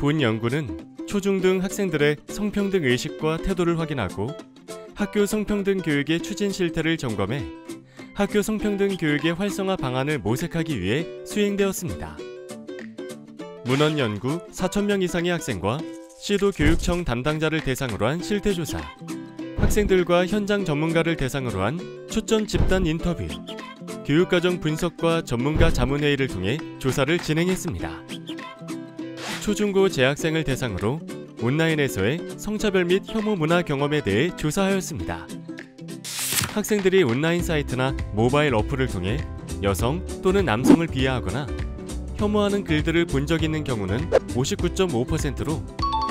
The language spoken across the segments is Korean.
본 연구는 초중등 학생들의 성평등 의식과 태도를 확인하고 학교 성평등 교육의 추진 실태를 점검해 학교 성평등 교육의 활성화 방안을 모색하기 위해 수행되었습니다. 문헌 연구 4,000명 이상의 학생과 시도교육청 담당자를 대상으로 한 실태조사, 학생들과 현장 전문가를 대상으로 한 초점 집단 인터뷰, 교육과정 분석과 전문가 자문회의를 통해 조사를 진행했습니다. 초중고 재학생을 대상으로 온라인에서의 성차별 및 혐오 문화 경험에 대해 조사하였습니다. 학생들이 온라인 사이트나 모바일 어플을 통해 여성 또는 남성을 비하하거나 혐오하는 글들을 본 적 있는 경우는 59.5%로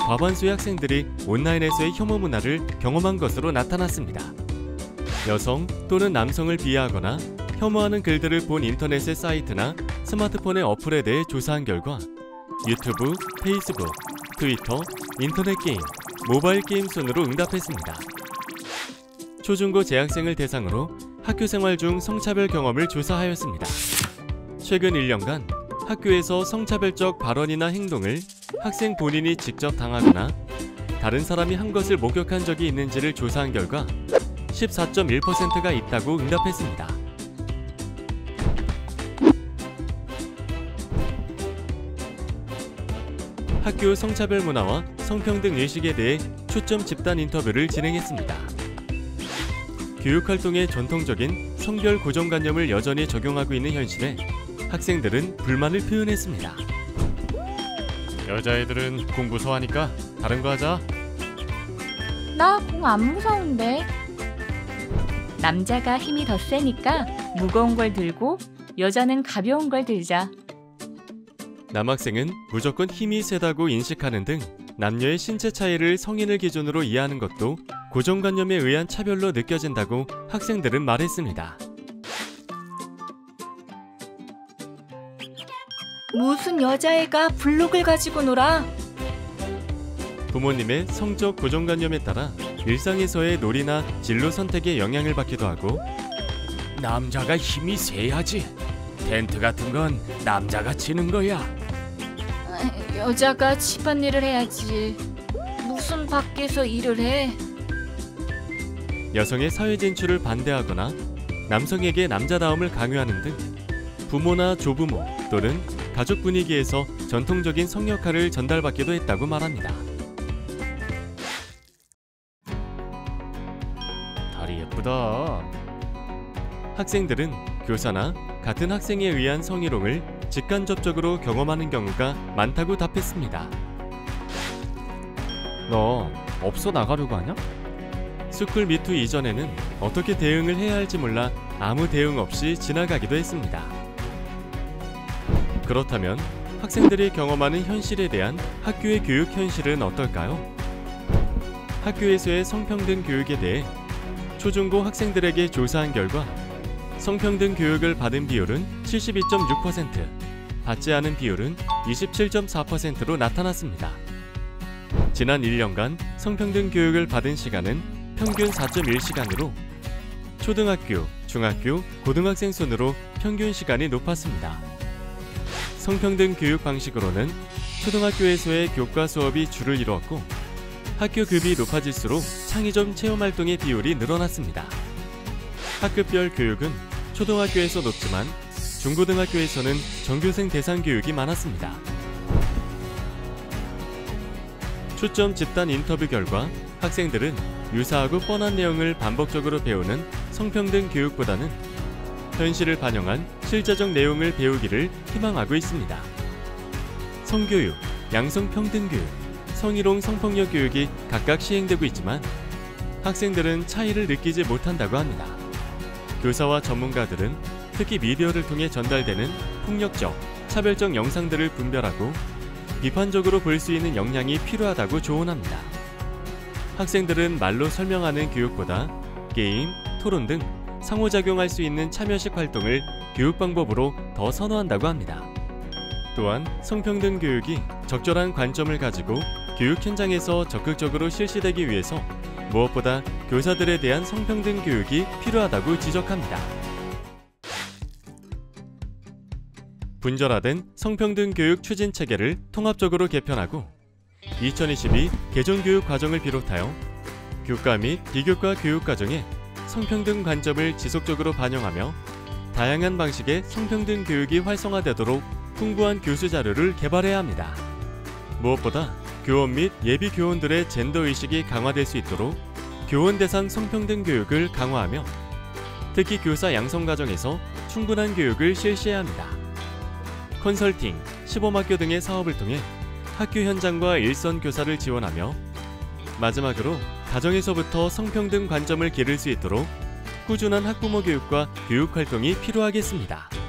과반수의 학생들이 온라인에서의 혐오 문화를 경험한 것으로 나타났습니다. 여성 또는 남성을 비하하거나 혐오하는 글들을 본 인터넷의 사이트나 스마트폰의 어플에 대해 조사한 결과 유튜브, 페이스북, 트위터, 인터넷 게임, 모바일 게임 순으로 응답했습니다. 초중고 재학생을 대상으로 학교 생활 중 성차별 경험을 조사하였습니다. 최근 1년간 학교에서 성차별적 발언이나 행동을 학생 본인이 직접 당하거나 다른 사람이 한 것을 목격한 적이 있는지를 조사한 결과 14.1%가 있다고 응답했습니다. 학교 성차별 문화와 성평등 의식에 대해 초점 집단 인터뷰를 진행했습니다. 교육활동의 전통적인 성별 고정관념을 여전히 적용하고 있는 현실에 학생들은 불만을 표현했습니다. 여자애들은 공 무서워하니까 다른 거 하자. 나 공 안 무서운데. 남자가 힘이 더 세니까 무거운 걸 들고 여자는 가벼운 걸 들자. 남학생은 무조건 힘이 세다고 인식하는 등 남녀의 신체 차이를 성인을 기준으로 이해하는 것도 고정관념에 의한 차별로 느껴진다고 학생들은 말했습니다. 무슨 여자애가 블록을 가지고 놀아? 부모님의 성적 고정관념에 따라 일상에서의 놀이나 진로 선택에 영향을 받기도 하고 남자가 힘이 세야지. 텐트 같은 건 남자가 치는 거야. 여자가 집안일을 해야지. 무슨 밖에서 일을 해? 여성의 사회 진출을 반대하거나 남성에게 남자다움을 강요하는 등 부모나 조부모 또는 가족 분위기에서 전통적인 성 역할을 전달받기도 했다고 말합니다. 다리 예쁘다. 학생들은 교사나 같은 학생에 의한 성희롱을 직간접적으로 경험하는 경우가 많다고 답했습니다. 너 업소 나가려고 하냐? 스쿨 미투 이전에는 어떻게 대응을 해야 할지 몰라 아무 대응 없이 지나가기도 했습니다. 그렇다면 학생들이 경험하는 현실에 대한 학교의 교육 현실은 어떨까요? 학교에서의 성평등 교육에 대해 초중고 학생들에게 조사한 결과 성평등 교육을 받은 비율은 72.6%, 받지 않은 비율은 27.4%로 나타났습니다. 지난 1년간 성평등 교육을 받은 시간은 평균 4.1시간으로 초등학교, 중학교, 고등학생 순으로 평균 시간이 높았습니다. 성평등 교육 방식으로는 초등학교에서의 교과 수업이 주를 이루었고 학교 급이 높아질수록 창의적 체험활동의 비율이 늘어났습니다. 학급별 교육은 초등학교에서 높지만 중고등학교에서는 전교생 대상 교육이 많았습니다. 초점 집단 인터뷰 결과 학생들은 유사하고 뻔한 내용을 반복적으로 배우는 성평등 교육보다는 현실을 반영한 실제적 내용을 배우기를 희망하고 있습니다. 성교육, 양성평등교육, 성희롱 성폭력 교육이 각각 시행되고 있지만 학생들은 차이를 느끼지 못한다고 합니다. 교사와 전문가들은 특히 미디어를 통해 전달되는 폭력적, 차별적 영상들을 분별하고 비판적으로 볼 수 있는 역량이 필요하다고 조언합니다. 학생들은 말로 설명하는 교육보다 게임, 토론 등 상호작용할 수 있는 참여식 활동을 교육 방법으로 더 선호한다고 합니다. 또한 성평등 교육이 적절한 관점을 가지고 교육 현장에서 적극적으로 실시되기 위해서 무엇보다 교사들에 대한 성평등 교육이 필요하다고 지적합니다. 분절화된 성평등 교육 추진 체계를 통합적으로 개편하고 2022 개정교육 과정을 비롯하여 교과 및 비교과 교육 과정에 성평등 관점을 지속적으로 반영하며 다양한 방식의 성평등 교육이 활성화되도록 풍부한 교수 자료를 개발해야 합니다. 무엇보다 교원 및 예비 교원들의 젠더 의식이 강화될 수 있도록 교원 대상 성평등 교육을 강화하며 특히 교사 양성 과정에서 충분한 교육을 실시해야 합니다. 컨설팅, 시범학교 등의 사업을 통해 학교 현장과 일선 교사를 지원하며 마지막으로 가정에서부터 성평등 관점을 기를 수 있도록 꾸준한 학부모 교육과 교육 활동이 필요하겠습니다.